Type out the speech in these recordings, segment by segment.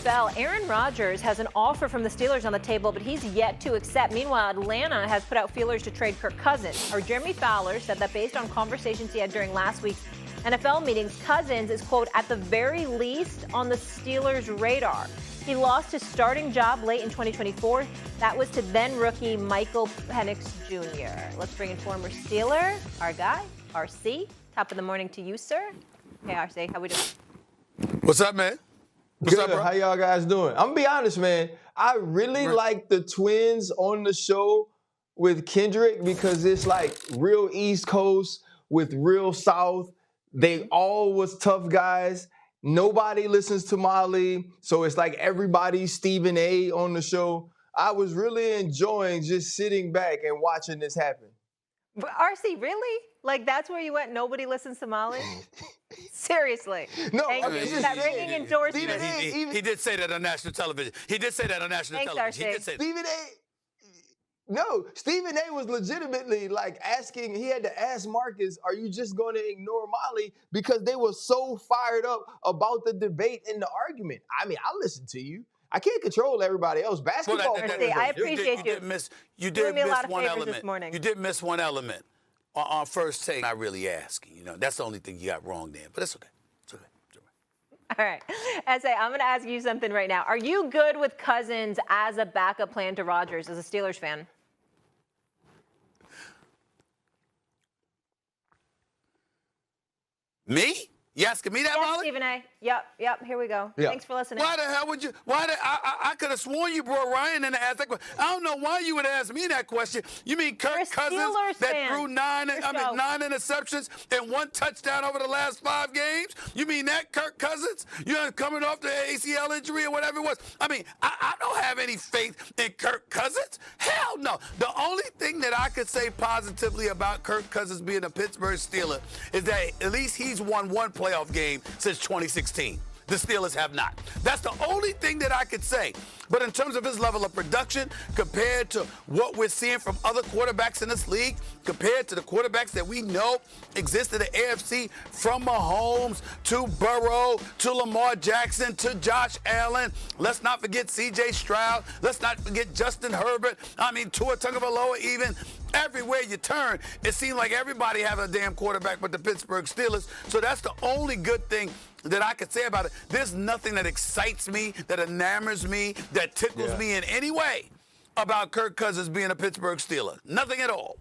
NFL, Aaron Rodgers has an offer from the Steelers on the table, but he's yet to accept. Meanwhile, Atlanta has put out feelers to trade Kirk Cousins. Our Jeremy Fowler said that based on conversations he had during last week's NFL meetings, Cousins is, quote, at the very least on the Steelers' radar. He lost his starting job late in 2024. That was to then rookie Michael Penix Jr. Let's bring in former Steeler, our guy, RC. Top of the morning to you, sir. Hey, RC, how we doing? What's up, man? What's Good. up, bro? How y'all guys doing? I'm gonna be honest, man. I really like the twins on the show with Kendrick because it's like real East Coast with real South. They all was tough guys. Nobody listens to Molly, so it's like everybody's Stephen A on the show. I was really enjoying just sitting back and watching this happen. But RC, really? Like, that's where you went? Nobody listens to Molly? Seriously. No, Thank I you. mean, That ringing endorsement. He did say that on national television. He did say that on national Thanks, television. RC. He did say that. Stephen A was legitimately like asking, he had to ask Marcus, are you just going to ignore Molly? Because they were so fired up about the debate and the argument. I mean, I listened to you. I can't control everybody else. Basketball. I appreciate you. You did me a miss lot of one favors element. this morning. You did miss one element on first take. Not really asking. You know, that's the only thing you got wrong there. But it's okay. It's okay. It's okay. All right. S.A., I'm going to ask you something right now. Are you good with Cousins as a backup plan to Rodgers as a Steelers fan? Me? You asking me that, Yes, Molly? Stephen A. Yep. Here we go. Yeah. Thanks for listening. Why the hell would you? I could have sworn you brought Ryan in to ask that question. I don't know why you would ask me that question. You mean You're a Kirk Cousins Steelers that fan. threw nine Your show. interceptions and 1 touchdown over the last 5 games? You mean that Kirk Cousins? You know, coming off the ACL injury or whatever it was. I mean, I don't have any faith in Kirk Cousins. Hell no. The only thing that I could say positively about Kirk Cousins being a Pittsburgh Steeler is that at least he's won 1 playoff game since 2016. The Steelers have not. That's the only thing that I could say. But in terms of his level of production, compared to what we're seeing from other quarterbacks in this league, compared to the quarterbacks that we know exist in the AFC, from Mahomes to Burrow to Lamar Jackson to Josh Allen. Let's not forget C.J. Stroud. Let's not forget Justin Herbert. I mean, Tua Tagovailoa even. Everywhere you turn, it seems like everybody has a damn quarterback but the Pittsburgh Steelers. So that's the only good thing that I could say about it. There's nothing that excites me, that enamors me, that tickles me in any way about Kirk Cousins being a Pittsburgh Steeler. Nothing at all.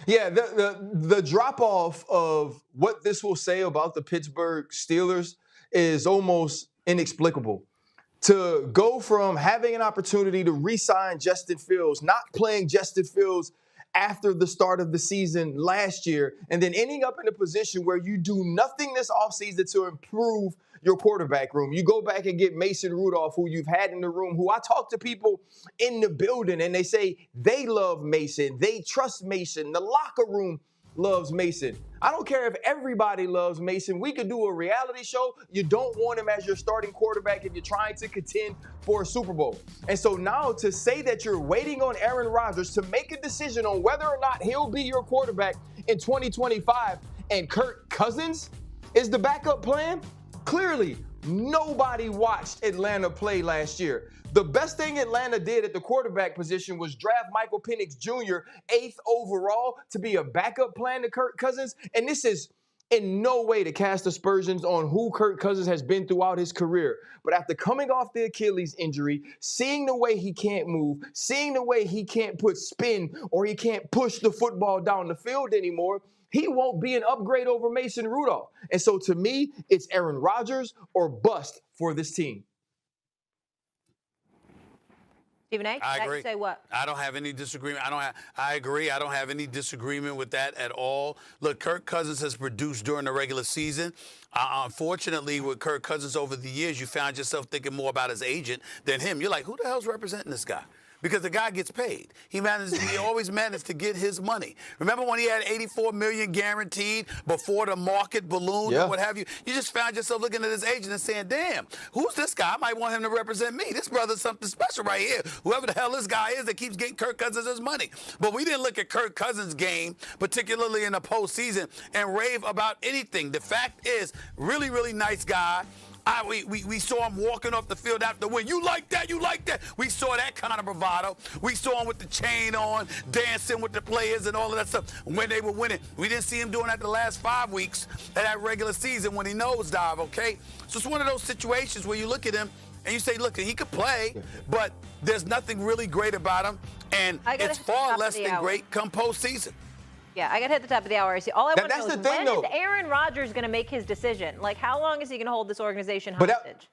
Yeah, the drop-off of what this will say about the Pittsburgh Steelers is almost inexplicable. To go from having an opportunity to re-sign Justin Fields, not playing Justin Fields after the start of the season last year, and then ending up in a position where you do nothing this offseason to improve your quarterback room. You go back and get Mason Rudolph, who you've had in the room, who I talk to people in the building, and they say they love Mason. They trust Mason. The locker room loves Mason. I don't care if everybody loves Mason. We could do a reality show. You don't want him as your starting quarterback if you're trying to contend for a Super Bowl. And so now to say that you're waiting on Aaron Rodgers to make a decision on whether or not he'll be your quarterback in 2025 and Kirk Cousins is the backup plan, clearly nobody watched Atlanta play last year. The best thing Atlanta did at the quarterback position was draft Michael Penix Jr., 8th overall, to be a backup plan to Kirk Cousins. And this is in no way to cast aspersions on who Kirk Cousins has been throughout his career. But after coming off the Achilles injury, seeing the way he can't move, seeing the way he can't put spin or he can't push the football down the field anymore, he won't be an upgrade over Mason Rudolph. And so to me, it's Aaron Rodgers or bust for this team. Stephen A., I agree. You say what? I don't have any disagreement. I agree. I don't have any disagreement with that at all. Look, Kirk Cousins has produced during the regular season. Unfortunately, with Kirk Cousins over the years, you found yourself thinking more about his agent than him. You're like, who the hell's representing this guy? Because the guy gets paid. He always managed to get his money. Remember when he had $84 million guaranteed before the market ballooned or what have you? You just found yourself looking at his agent and saying, damn, who's this guy? I might want him to represent me. This brother's something special right here. Whoever the hell this guy is that keeps getting Kirk Cousins his money. But we didn't look at Kirk Cousins' game, particularly in the postseason, and rave about anything. The fact is, really, really nice guy. We saw him walking off the field after the win. You like that? You like that? We saw that kind of bravado. We saw him with the chain on, dancing with the players and all of that stuff when they were winning. We didn't see him doing that the last 5 weeks of that regular season when he nosedived, okay? So it's one of those situations where you look at him and you say, look, he could play, but there's nothing really great about him, and it's far less than great come postseason. Yeah, I got to hit the top of the hour. All I want to know is when is Aaron Rodgers going to make his decision? Like, how long is he going to hold this organization hostage?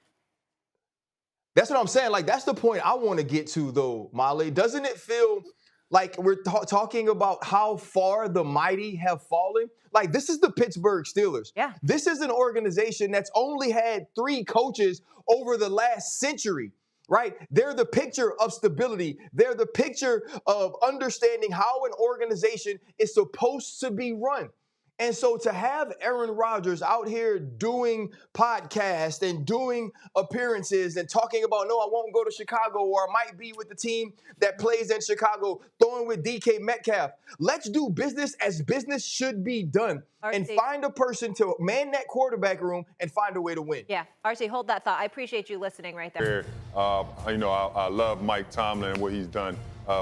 That's what I'm saying. Like, that's the point I want to get to, though, Molly. Doesn't it feel like we're talking about how far the mighty have fallen? Like, this is the Pittsburgh Steelers. Yeah. This is an organization that's only had 3 coaches over the last century. Right? They're the picture of stability. They're the picture of understanding how an organization is supposed to be run. And so to have Aaron Rodgers out here doing podcasts and doing appearances and talking about, no, I won't go to Chicago, or I might be with the team that plays in Chicago, throwing with DK Metcalf. Let's do business as business should be done and find a person to man that quarterback room and find a way to win. Yeah. RC, hold that thought. I appreciate you listening right there. I love Mike Tomlin and what he's done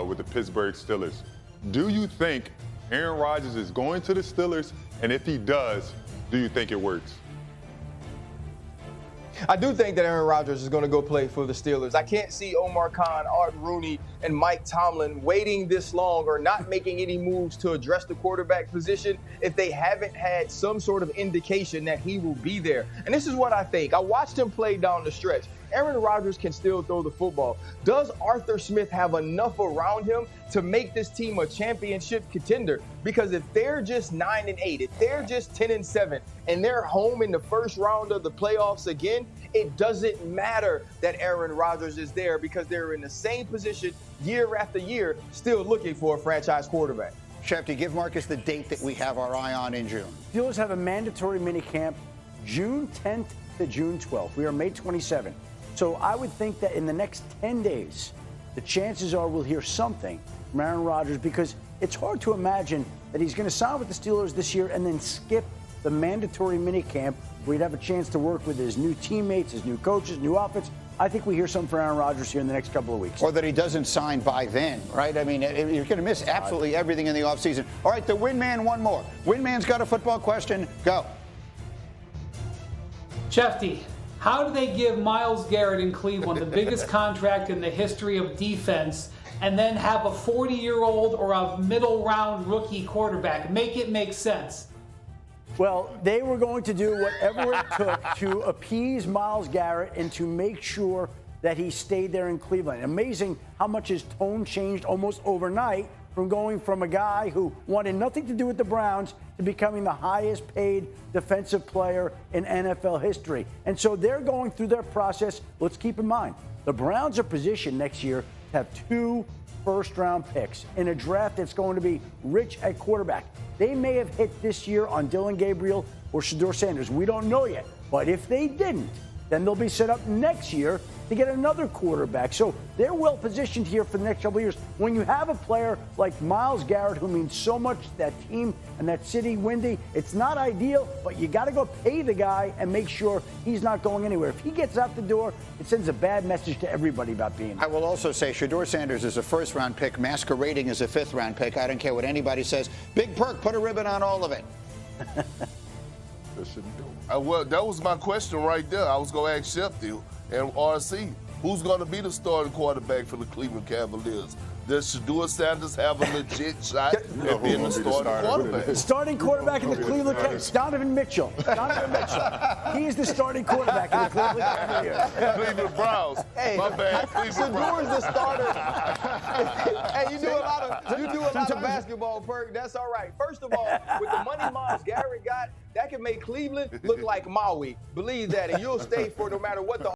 with the Pittsburgh Steelers. Do you think Aaron Rodgers is going to the Steelers? And if he does, do you think it works? I do think that Aaron Rodgers is going to go play for the Steelers. I can't see Omar Khan, Art Rooney, and Mike Tomlin waiting this long or not making any moves to address the quarterback position if they haven't had some sort of indication that he will be there. And this is what I think. I watched him play down the stretch. Aaron Rodgers can still throw the football. Does Arthur Smith have enough around him to make this team a championship contender? Because if they're just 9-8, if they're just 10-7, and they're home in the first round of the playoffs again, it doesn't matter that Aaron Rodgers is there, because they're in the same position year after year, still looking for a franchise quarterback. Sharpe, give Marcus the date that we have our eye on in June. Steelers have a mandatory minicamp June 10th to June 12th. We are May 27th. So I would think that in the next 10 days, the chances are we'll hear something from Aaron Rodgers, because it's hard to imagine that he's going to sign with the Steelers this year and then skip the mandatory minicamp where he'd have a chance to work with his new teammates, his new coaches, new outfits. I think we hear something from Aaron Rodgers here in the next couple of weeks. Or that he doesn't sign by then, right? I mean, you're going to miss absolutely everything in the offseason. All right, the Win Man, one more. Win Man's got a football question. Go. Shefty, how do they give Myles Garrett in Cleveland the biggest contract in the history of defense and then have a 40-year-old or a middle-round rookie quarterback? Make it make sense. Well, they were going to do whatever it took to appease Myles Garrett and to make sure that he stayed there in Cleveland. Amazing how much his tone changed almost overnight, from going from a guy who wanted nothing to do with the Browns to becoming the highest paid defensive player in NFL history. And so they're going through their process. Let's keep in mind, the Browns are positioned next year to have 2 first-round picks in a draft that's going to be rich at quarterback. They may have hit this year on Dylan Gabriel or Shedeur Sanders. We don't know yet. But if they didn't, then they'll be set up next year to get another quarterback. So they're well positioned here for the next couple of years. When you have a player like Myles Garrett, who means so much to that team and that city, Windy, it's not ideal, but you got to go pay the guy and make sure he's not going anywhere. If he gets out the door, it sends a bad message to everybody about being there. I will also say Shedeur Sanders is a first-round pick, masquerading as a fifth-round pick. I don't care what anybody says. Big Perk, put a ribbon on all of it. Well, that was my question right there. I was going to ask Shefty and RC, who's going to be the starting quarterback for the Cleveland Cavaliers? Does Shedeur Sanders have a legit shot at being the starting quarterback? The starting quarterback in the Cleveland Cavaliers, Donovan Mitchell. Donovan Mitchell. He is the starting quarterback in the Cleveland Cavaliers. Cleveland Browns. Hey, my bad. Shedeur is the starter. Hey, you do a lot of basketball, Perk. That's all right. First of all, with the money Myles Garrett got, that can make Cleveland look like Maui. Believe that, and you'll stay for no matter what the